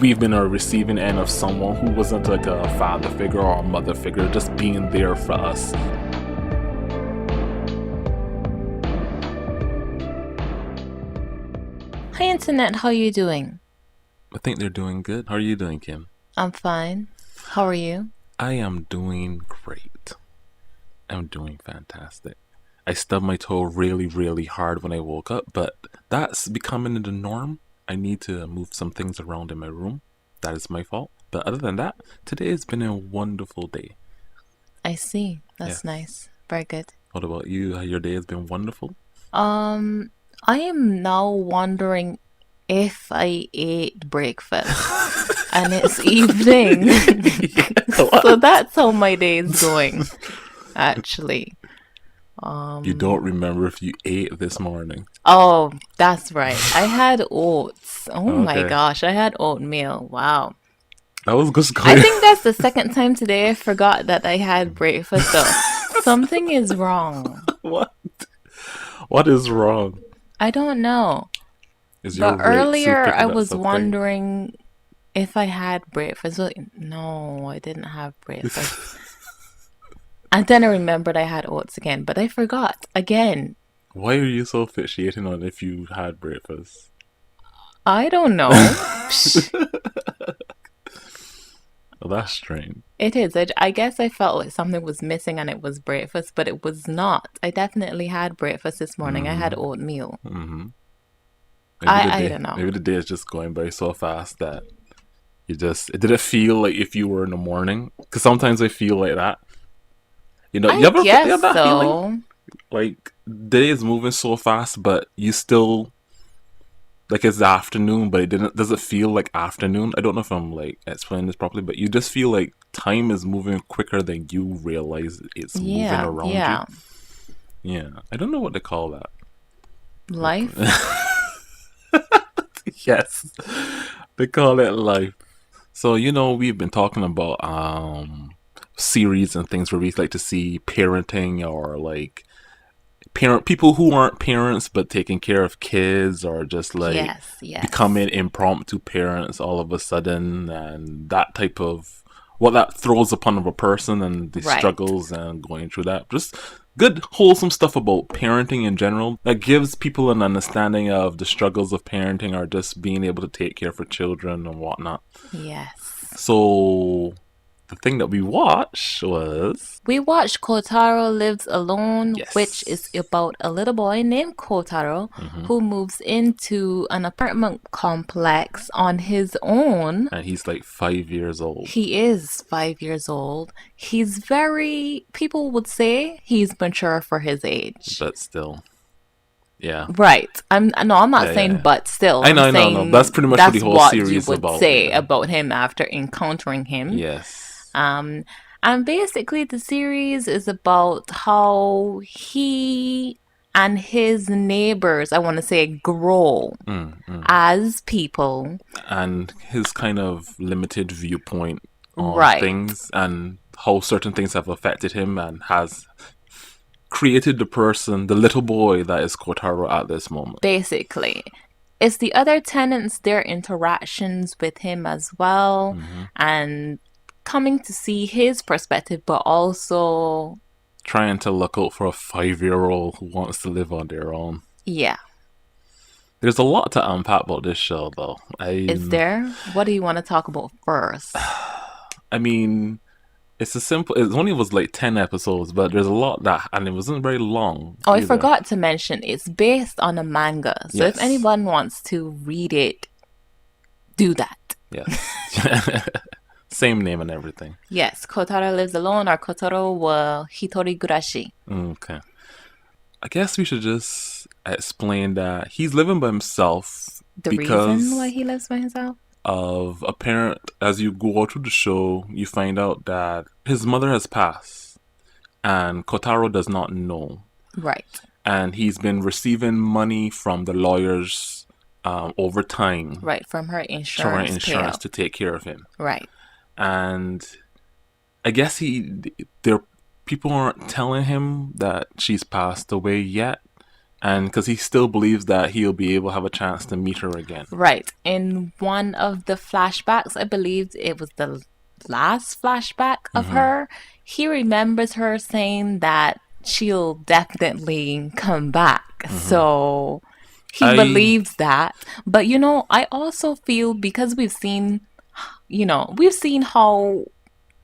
we've been a receiving end of someone who wasn't like a father figure or a mother figure, just being there for us. Hi Internet, how are you doing? I think they're doing good. How are you doing, Kim? I'm fine. How are you? I am doing great. I'm doing fantastic. I stubbed my toe really, really hard when I woke up, but that's becoming the norm. I need to move some things around in my room. That is my fault. But other than that, today has been a wonderful day. I see. Yeah. That's nice. Very good. What about you? Your day has been wonderful? Um, I am now wondering if I ate breakfast and it's evening. So that's how my day is going, actually. You don't remember if you ate this morning. Oh, that's right. I had oats. Oh my Okay. gosh, I had oatmeal. Wow. That was just I going. think that's the second time today I forgot that I had breakfast though. Something is wrong. What? What is wrong? I don't know. Is your But rate still earlier I picking up was something? wondering if I had breakfast. Well, no, I didn't have breakfast. And then I remembered I had oats again, but I forgot again. Why are you so fixating on if you had breakfast? I don't know. Well, that's strange. It is. I guess I felt like something was missing and it was breakfast, but it was not. I definitely had breakfast this morning. I had oatmeal. Mm-hmm. I don't know. Maybe the day is just going by so fast that it didn't feel like if you were in the morning. Because sometimes I feel like that. You know, you I have guess that feeling? so. Like, the day is moving so fast, but you still, like, it's the afternoon, but doesn't feel like afternoon. I don't know if I'm, like, explaining this properly, but you just feel like time is moving quicker than you realize it's moving Yeah, around you. yeah. Yeah. I don't know what they call that. Life. Yes. They call it life. So, we've been talking about series and things where we like to see parenting or like people who aren't parents but taking care of kids or just like Yes, yes. becoming impromptu parents all of a sudden, and that type of what that throws upon of a person and the Right. struggles and going through that. Just good wholesome stuff about parenting in general that gives people an understanding of the struggles of parenting or just being able to take care for children and whatnot. Yes. So the thing that we watched was We watched Kotaro Lives Alone, which is yes. about a little boy named Kotaro who moves into an apartment complex on his own. And he's like 5 years old. He is 5 years old. People would say he's mature for his age. But still. Yeah. Right. I'm not saying Yeah. but still. I I'm know. saying That's pretty much what the that's whole what you series is would about. say Yeah. about him after encountering him. Yes. And basically the series is about how he and his neighbors, I want to say, grow as people. And his kind of limited viewpoint on Right. things and how certain things have affected him and has created the little boy that is Kotaro at this moment. Basically. It's the other tenants, their interactions with him as well, and coming to see his perspective, but also trying to look out for a 5-year-old who wants to live on their own. Yeah. There's a lot to unpack about this show, though. Is there? What do you want to talk about first? I mean, it only was like 10 episodes, but there's a lot and it wasn't very long. Oh, I forgot to mention, it's based on a manga. So Yes. if anyone wants to read it, do that. Yes. Same name and everything. Yes, Kotaro Lives Alone or Kotaro wa Hitori Gurashi. Okay. I guess we should just explain that he's living by himself. The reason why he lives by himself? Of a parent, as you go through the show, you find out that his mother has passed and Kotaro does not know. Right. And he's been receiving money from the lawyers over time. Right, from her insurance to take care of him. Right. And I guess people aren't telling him that she's passed away yet. And because he still believes that he'll be able to have a chance to meet her again. Right. In one of the flashbacks, I believe it was the last flashback of her, he remembers her saying that she'll definitely come back. So he believes that. But, I also feel because we've seen how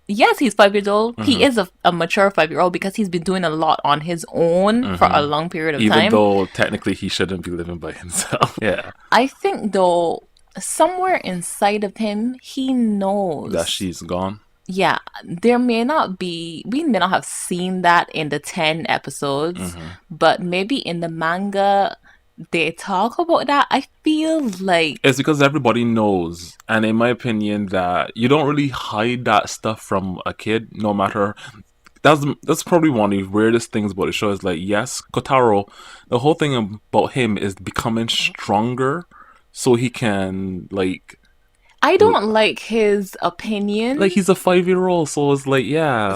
yes, he's 5 years old. He is a mature 5-year-old because he's been doing a lot on his own for a long period of time. Even though technically he shouldn't be living by himself. Yeah. I think though, somewhere inside of him, he knows that she's gone. Yeah, we may not have seen that in the 10 episodes, but maybe in the manga, they talk about that. I feel like it's because everybody knows, and in my opinion, that you don't really hide that stuff from a kid, no matter. That's probably one of the weirdest things about the show is like, yes, Kotaro, the whole thing about him is becoming stronger so he can like. I don't like his opinion. Like, he's a 5-year-old, so it's like, yeah.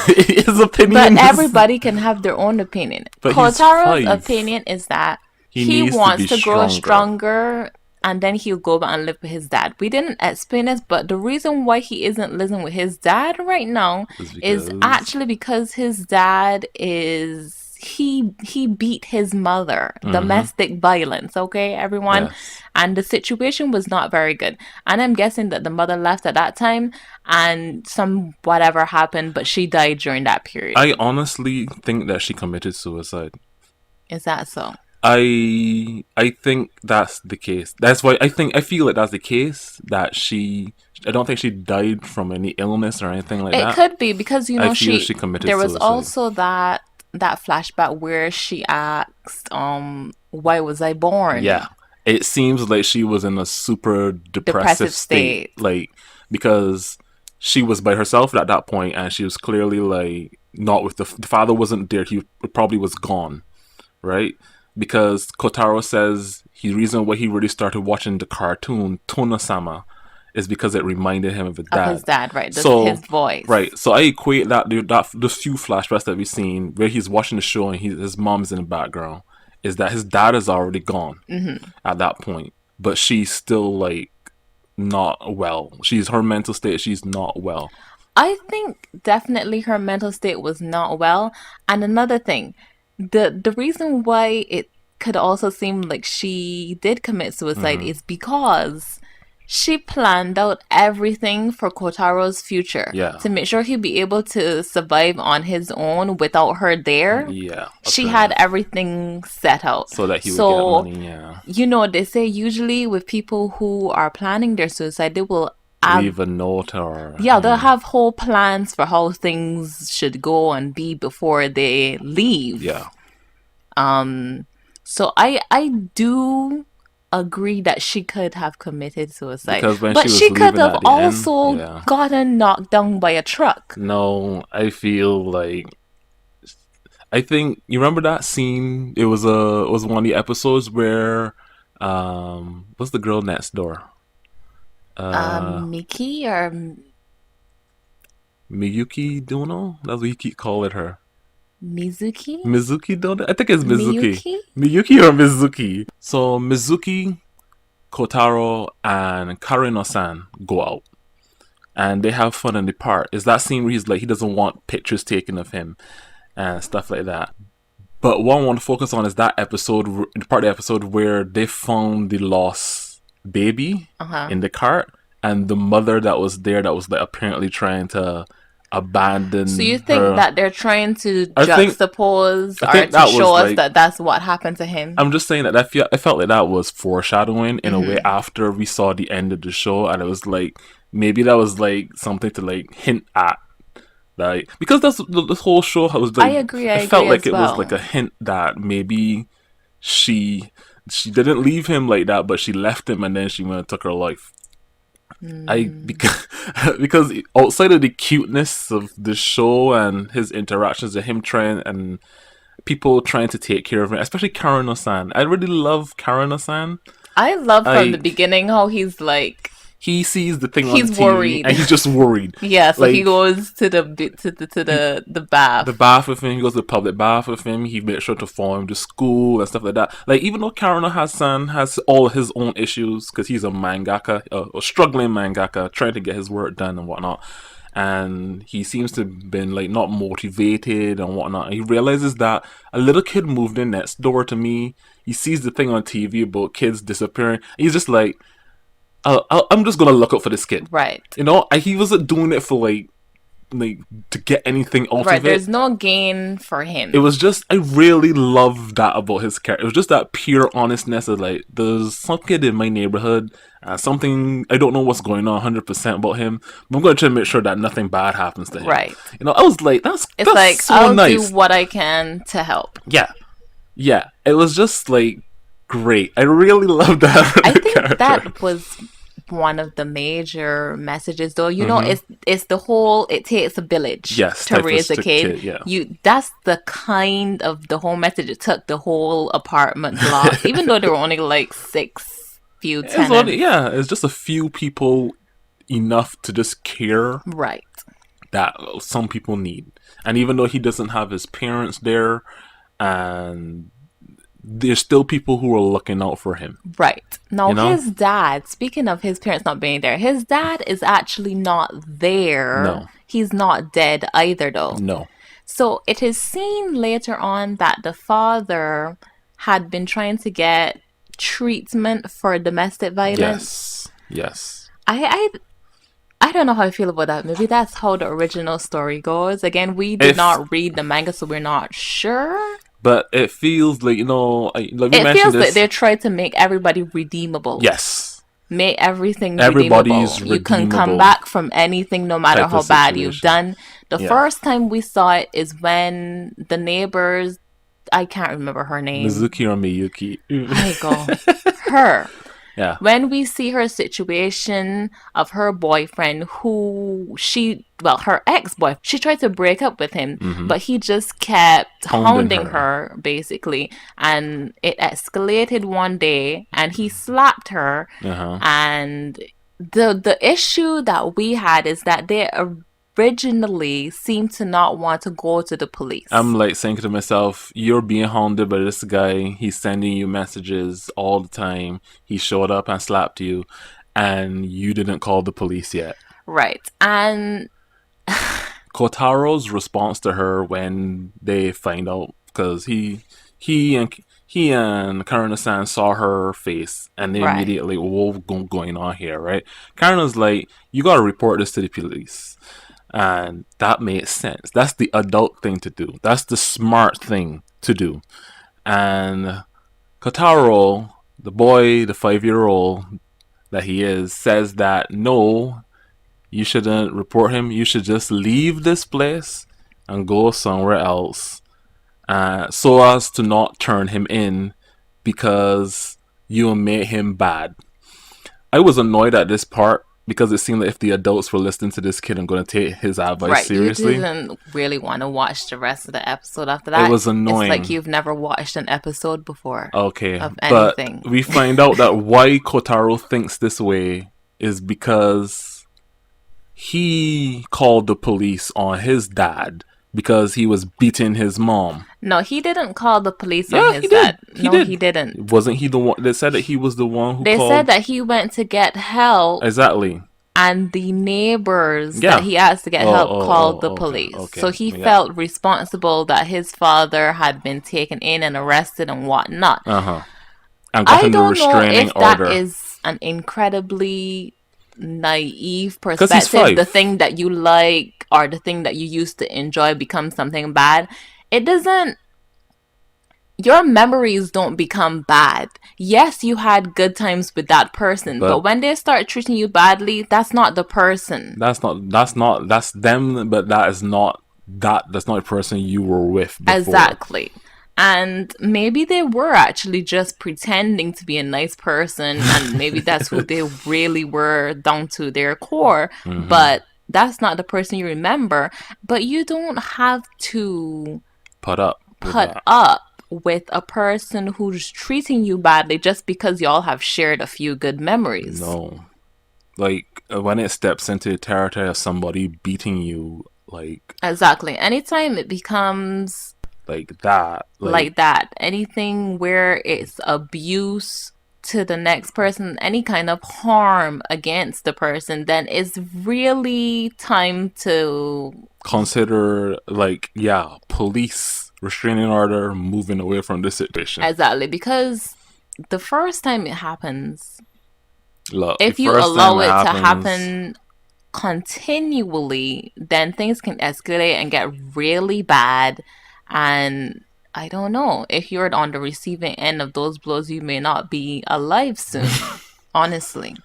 His opinion. But everybody can have their own opinion. But Kotaro's opinion is that he wants to grow stronger, and then he'll go back and live with his dad. We didn't explain this, but the reason why he isn't living with his dad right now is actually because his dad is... He beat his mother. Domestic violence, okay, everyone? Yes. And the situation was not very good. And I'm guessing that the mother left at that time and some whatever happened, but she died during that period. I honestly think that she committed suicide. Is that so? I think that's the case. That's why I feel like that's the case, that I don't think she died from any illness or anything like that. It could be because, she committed there was suicide. also that flashback where she asked, why was I born? Yeah. It seems like she was in a super depressive state. Like, because she was by herself at that point, and she was clearly like not with the father wasn't there. He probably was gone, right? Because Kotaro says the reason why he really started watching the cartoon Tona-sama is because it reminded him of his dad. Of his dad, right. His voice. Right. So I equate that the few flashbacks that we've seen where he's watching the show and his mom's in the background is that his dad is already gone at that point. But she's still like not well. Her mental state, she's not well. I think definitely her mental state was not well. And another thing, the reason why it could also seem like she did commit suicide is because she planned out everything for Kotaro's future to make sure he'd be able to survive on his own without her there. Yeah. She had everything set out. So that he would get money, yeah. They say usually with people who are planning their suicide, they will leave a note or... Yeah, they'll have whole plans for how things should go and be before they leave. Yeah. So I do... agree that she could have committed suicide, but she could have also gotten knocked down by a truck. No, I feel like I think you remember that scene. It was one of the episodes where what's the girl next door? Miki or Miyuki Dono? That's what you keep calling her. Mizuki Dono? I think it's Mizuki. Miyuki or Mizuki? So Mizuki, Kotaro, and Karino-san go out. And they have fun in the park. It's that scene where he's like, he doesn't want pictures taken of him and stuff like that. But what I want to focus on is that episode, part of the episode where they found the lost baby in the cart. And the mother that was there that was like apparently trying to abandon. So you think that they're trying to juxtapose or to show us that that's what happened to him? I'm just saying that I felt like that was foreshadowing in a way after we saw the end of the show, and it was like maybe that was like something to like hint at, like, because that's the whole show was like. I agree. I felt like it was like a hint that maybe she didn't leave him like that, but she left him and then she went and took her life. Because outside of the cuteness of the show and his interactions with him trying and people trying to take care of him, especially Karino-san. I really love Karino-san. I love from the beginning how he's like He sees the thing on He's TV worried. and he's just worried. Yeah, so Like, he goes to the bath. the bath with him. He goes to the public bath with him. He makes sure to follow him to school and stuff like that. Like, even though Karuna Hassan has all his own issues because he's a mangaka, a struggling mangaka, trying to get his work done and whatnot, and he seems to have been like not motivated and whatnot. And he realizes that a little kid moved in next door to me. He sees the thing on TV about kids disappearing. He's just like, I'm just gonna look out for this kid, Right. you know. And he wasn't doing it for like to get anything out Right, of it. there's no gain for him. It was just, I really love that about his character. It was just that pure honestness of like, there's some kid in my neighborhood, something, I don't know what's going on 100% about him, but I'm going to try to make sure that nothing bad happens to him. Right. You know, I was like, that's like, so I'll nice. do what I can to help. Yeah. It was just like, great. I really loved that. I think character. that was one of the major messages, though. You know, it's the whole, it takes a village to raise a kid. Yeah. That's the kind of the whole message. It took the whole apartment block, even though there were only like few tenants. It's just a few people enough to just care. Right. That some people need. And even though he doesn't have his parents there, and there's still people who are looking out for him. Right. Now, you know? His dad, speaking of his parents not being there, his dad is actually not there. No. He's not dead either, though. No. So it is seen later on that the father had been trying to get treatment for domestic violence. Yes. I don't know how I feel about that. Maybe that's how the original story goes. Again, we did not read the manga, so we're not sure. But it feels like, you know, it feels like they're trying to make everybody redeemable. Yes. Make everything Everybody's redeemable. You can come back from anything no matter how bad you've done. The first time we saw it is when the neighbors, I can't remember her name. Mizuki or Miyuki. There you go. Her. Yeah. When we see her situation of her boyfriend her ex-boyfriend, she tried to break up with him, but he just kept hounding her, basically. And it escalated one day, and he slapped her. And the issue that we had is that they originally seemed to not want to go to the police. I'm like saying to myself, you're being hounded by this guy. He's sending you messages all the time. He showed up and slapped you, and you didn't call the police yet. Right. And Kotaro's response to her when they find out, because he and Karuna-san saw her face, and they immediately, what's going on here, right? Karuna's like, you gotta report this to the police. And that made sense. That's the adult thing to do. That's the smart thing to do. And Kotaro, the boy, the 5-year-old that he is, says that no, you shouldn't report him. You should just leave this place and go somewhere else, so as to not turn him in, because you made him bad. I was annoyed at this part, because it seemed like if the adults were listening to this kid and going to take his advice seriously. You didn't really want to watch the rest of the episode after that. It was annoying. It's like you've never watched an episode before. Okay. Of anything. But we find out that why Kotaro thinks this way is because he called the police on his dad because he was beating his mom. No, he didn't call the police on his dad. He didn't. Wasn't he the one? They said that he was the one who They called. said that he went to get help. Exactly. And the neighbors that he asked to get help called the police. Okay. So he felt responsible that his father had been taken in and arrested and whatnot. And got him the restraining order. That is an incredibly naive perspective. The thing that you like or the thing that you used to enjoy becomes something bad. It doesn't. Your memories don't become bad. Yes, you had good times with that person, but when they start treating you badly, that's not the person. That's them, but that's not the person you were with before. Exactly. And maybe they were actually just pretending to be a nice person, and maybe that's who they really were down to their core, but that's not the person you remember. But you don't have to put up with a person who's treating you badly just because y'all have shared a few good memories. No. Like when it steps into the territory of somebody beating you, Exactly. Anytime it becomes like that, like that, anything where it's abuse to the next person, any kind of harm against the person, then it's really time to consider police restraining order, moving away from this situation. exactly, because the first time it happens, Look, the if you first time allow it it to happens, happen continually, then things can escalate and get really bad. And I don't know, if you're on the receiving end of those blows, you may not be alive soon. Honestly.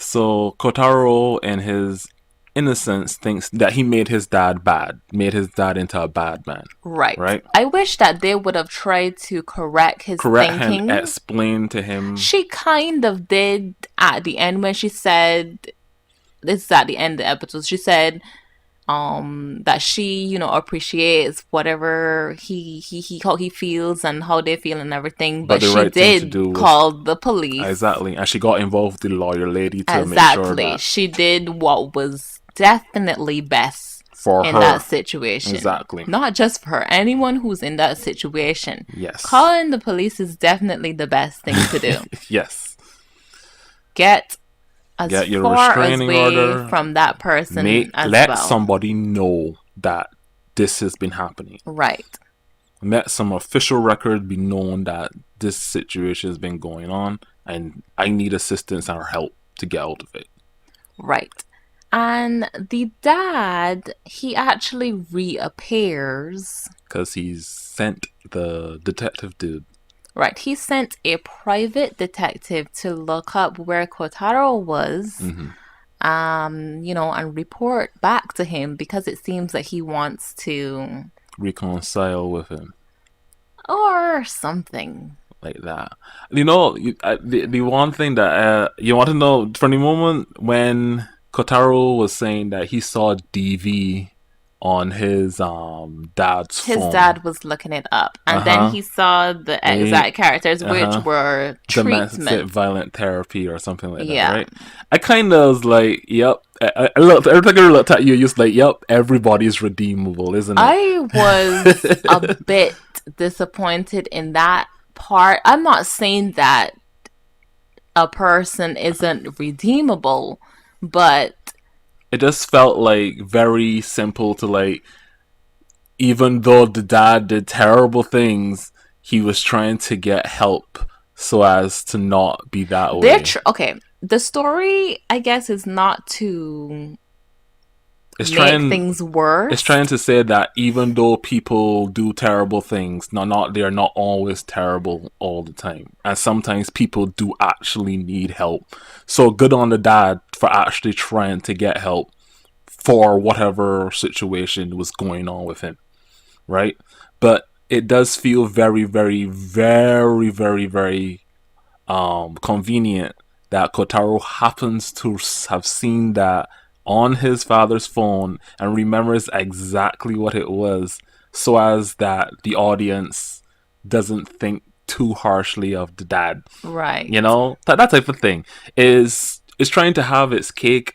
so Kotaro in his innocence thinks that he made his dad bad, made his dad into a bad man. Right. Right? I wish that they would have tried to correct his Correct him, thinking. explain to him. She kind of did at the end when she said, this is at the end of the episode, she said that she, you know, appreciates whatever how he feels and how they feel and everything, but the she right thing to did do was call the police. Exactly, and she got involved with the lawyer lady to make sure Exactly. that She did what was definitely best for in her. that situation. Exactly. Not just for her, anyone who's in that situation. Yes. Calling the police is definitely the best thing to do. Yes. Get your far restraining away order from that person as let well. somebody know that this has been happening. Right. Let some official record be known that this situation has been going on and I need assistance or help to get out of it. Right. And the dad, he actually reappears. Because he's sent the detective dude. Right. He sent a private detective to look up where Kotaro was, you know, and report back to him because it seems that he wants to reconcile with him. Or something. Like that. You know, the one thing that you want to know from the moment when Kotaro was saying that he saw DV on his dad's phone. His dad was looking it up, and then he saw the exact characters, which were domestic violent therapy or something like that, right? I kind of was like, yep. I looked at you, just like, yep, everybody's redeemable, isn't it? I was a bit disappointed in that part. I'm not saying that a person isn't redeemable, but it just felt like very simple to like, even though the dad did terrible things, he was trying to get help so as to not be that way. Okay, the story, I guess, is not to make things worse. It's trying to say that even though people do terrible things, they're not always terrible all the time. And sometimes people do actually need help. So good on the dad for actually trying to get help for whatever situation was going on with him. Right? But it does feel very, very, very, very, very convenient that Kotaro happens to have seen that on his father's phone and remembers exactly what it was, so as that the audience doesn't think too harshly of the dad. Right. You know, that type of thing is trying to have its cake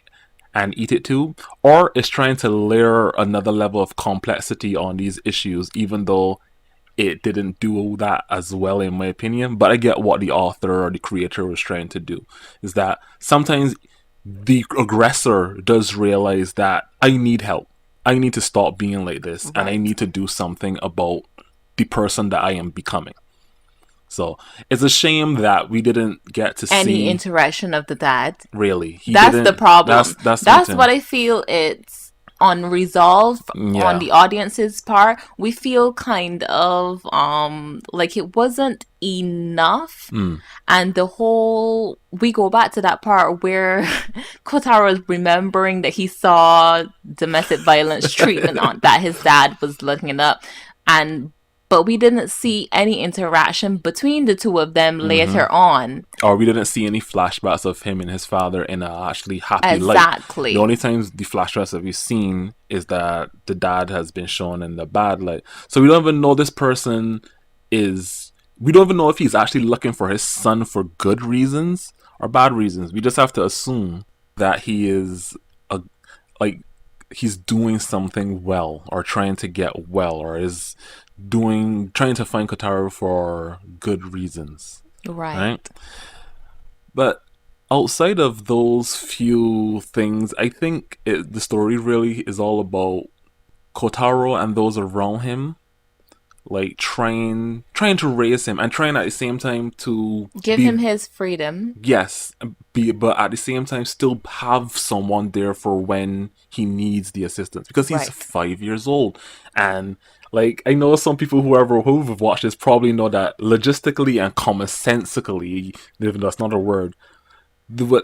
and eat it too, or is trying to layer another level of complexity on these issues, even though it didn't do that as well, in my opinion. But I get what the author or the creator was trying to do, is that sometimes the aggressor does realize that I need help. I need to stop being like this, and I need to do something about the person that I am becoming. So it's a shame that we didn't get to see any interaction of the dad. Really, that's the problem. That's what I feel. It's unresolved on the audience's part. We feel kind of like it wasn't enough. And the whole, we go back to that part where Kotaro is remembering that he saw domestic violence treatment on that his dad was looking it up, but we didn't see any interaction between the two of them later on. Or we didn't see any flashbacks of him and his father in a actually happy light. Exactly. The only times the flashbacks that we've seen is that the dad has been shown in the bad light. So we don't even know this person we don't even know if he's actually looking for his son for good reasons, or bad reasons. We just have to assume that he is a like he's doing something well or trying to get well or is trying to find Kotaro for good reasons. Right. Right? But outside of those few things, I think the story really is all about Kotaro and those around him, like trying to raise him and trying at the same time to Give him his freedom. yes, but at the same time still have someone there for when he needs the assistance, because he's Right. 5 years old. And like, I know some people who've watched this probably know that logistically and commonsensically, even though that's not a word,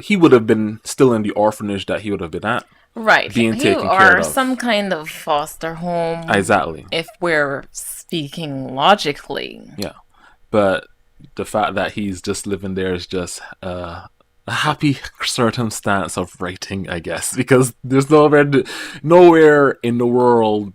he would have been still in the orphanage that he would have been at, Right. being taken care Or of. some kind of foster home. Exactly. If we're speaking logically. Yeah. But the fact that he's just living there is just a happy circumstance of writing, I guess, because there's nowhere in the world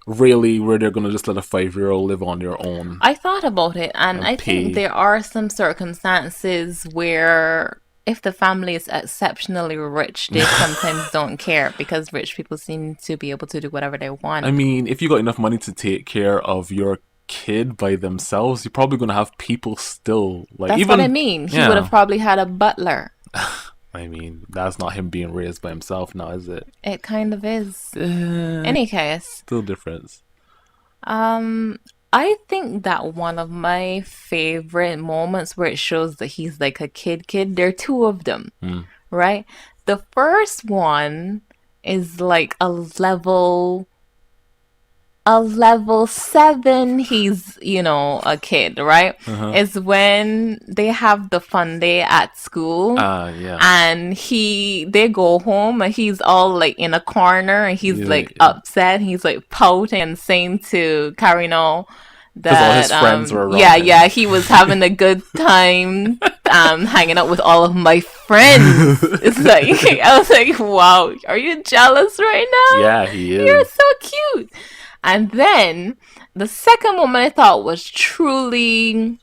really where they're going to just let a 5-year-old live on their own. I thought about it, and I pay. think there are some circumstances where if the family is exceptionally rich, they sometimes don't care, because rich people seem to be able to do whatever they want. I mean, if you got enough money to take care of your kid by themselves, you're probably going to have people still. Like, That's even, what I mean. He yeah. would have probably had a butler. I mean, that's not him being raised by himself now, is it? It kind of is. Any case. Still difference. I think that one of my favorite moments where it shows that he's like a kid, there are two of them, right? The first one is like a level 7, he's, a kid, right? Is when they have the fun day at school. Yeah. And they go home and he's all like in a corner and he's like upset. He's like pouting and saying to Karino that all his friends were around him. Yeah, he was having a good time hanging out with all of my friends. It's like, I was like, wow, are you jealous right now? Yeah, he is. You're so cute. And then the second moment I thought was truly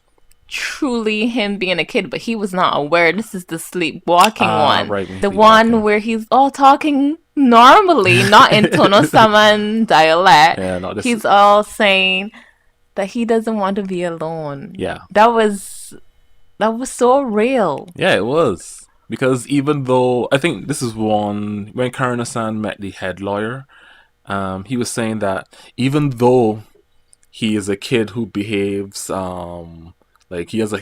him being a kid, but he was not aware. This is the sleepwalking one. Right, the one where he's all talking normally, not in Tono-sama dialect. Yeah, not this. He's all saying that he doesn't want to be alone. Yeah. That was so real. Yeah, it was. Because even though, I think this is when Karina-san met the head lawyer, he was saying that even though he is a kid who behaves like he's a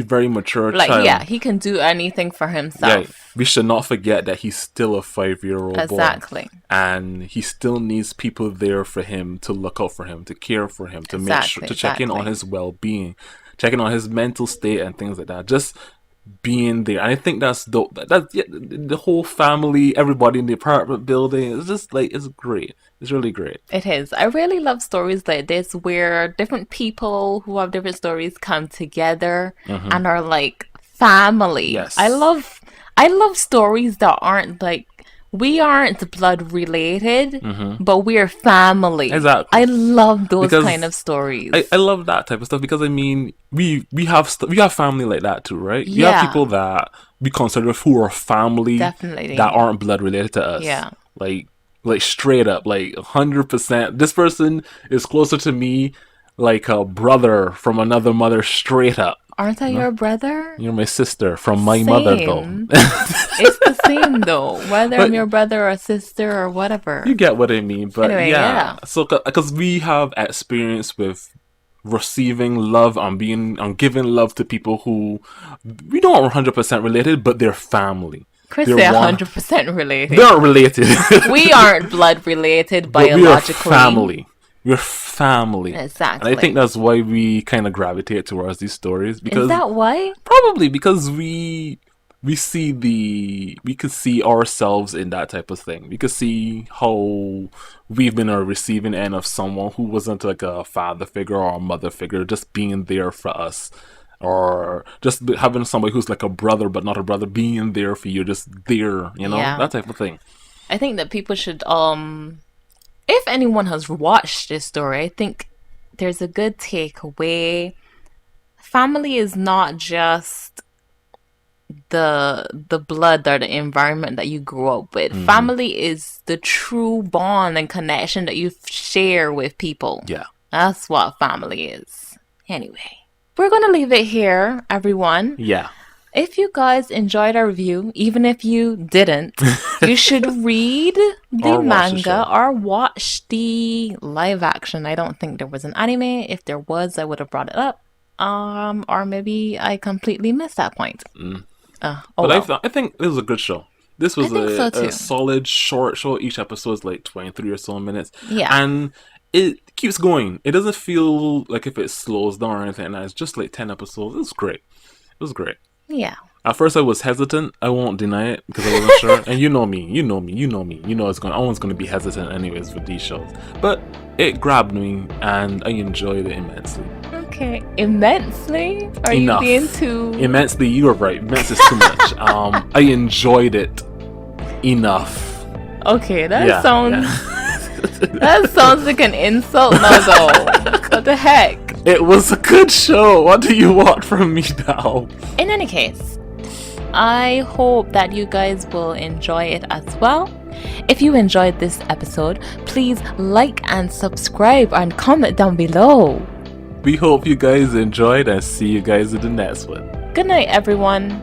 very mature child. Yeah, he can do anything for himself. Yeah, we should not forget that he's still a 5-year-old boy. Exactly. And he still needs people there for him, to look out for him, to care for him, to make sure, to check in on his well-being, checking on his mental state and things like that. Just being there. And I think that's dope. The whole family, everybody in the apartment building, it's just like, it's great. It's really great. It is. I really love stories like this where different people who have different stories come together and are like family. Yes. I love stories that aren't like, we aren't blood related, but we're family. Exactly. I love those kind of stories. I love that type of stuff, because I mean, we have family like that too, right? We Yeah. have people that we consider who are family, Definitely. that aren't blood related to us. Yeah. Like straight up, like 100%. This person is closer to me like a brother from another mother, straight up. Aren't I your brother? You're my sister from my mother, though. It's the same, though. Whether I'm your brother or sister or whatever. You get what I mean. But Anyway, yeah. So, because we have experience with receiving love and giving love to people who we don't 100% related, but they're family. Chris, they're 100% related. They're related. We aren't blood related biologically. But we are family. We're family. Exactly. And I think that's why we kind of gravitate towards these stories. Because is that why? Probably because we could see ourselves in that type of thing. We could see how we've been a receiving end of someone who wasn't like a father figure or a mother figure, just being there for us. Or just having somebody who's like a brother but not a brother, being there for you, just there, that type of thing. I think that people should, if anyone has watched this story, I think there's a good takeaway. Family is not just the blood or the environment that you grew up with. Family is the true bond and connection that you share with people. Yeah. That's what family is. Anyway, we're gonna leave it here, everyone. Yeah. If you guys enjoyed our review, even if you didn't, you should read the Or watch the manga show. or watch the live action. I don't think there was an anime. If there was, I would have brought it up. Or maybe I completely missed that point. But I think this was a good show. This was I think so, too. a solid short show. Each episode is like 23 or so minutes. Yeah. And it keeps going. It doesn't feel like if it slows down or anything. It's just like 10 episodes. It was great. It was great. Yeah. At first I was hesitant. I won't deny it because I wasn't sure. And you know me. You know I was going to be hesitant anyways for these shows. But it grabbed me and I enjoyed it immensely. Okay. Immensely? Are Enough. you being too... Immensely, you were right. Immense is too much. I enjoyed it enough. Okay, that Yeah, sounds... yeah. That sounds like an insult now, though. What the heck? It was a good show. What do you want from me now? In any case, I hope that you guys will enjoy it as well. If you enjoyed this episode, please like and subscribe and comment down below. We hope you guys enjoyed and see you guys in the next one. Good night, everyone.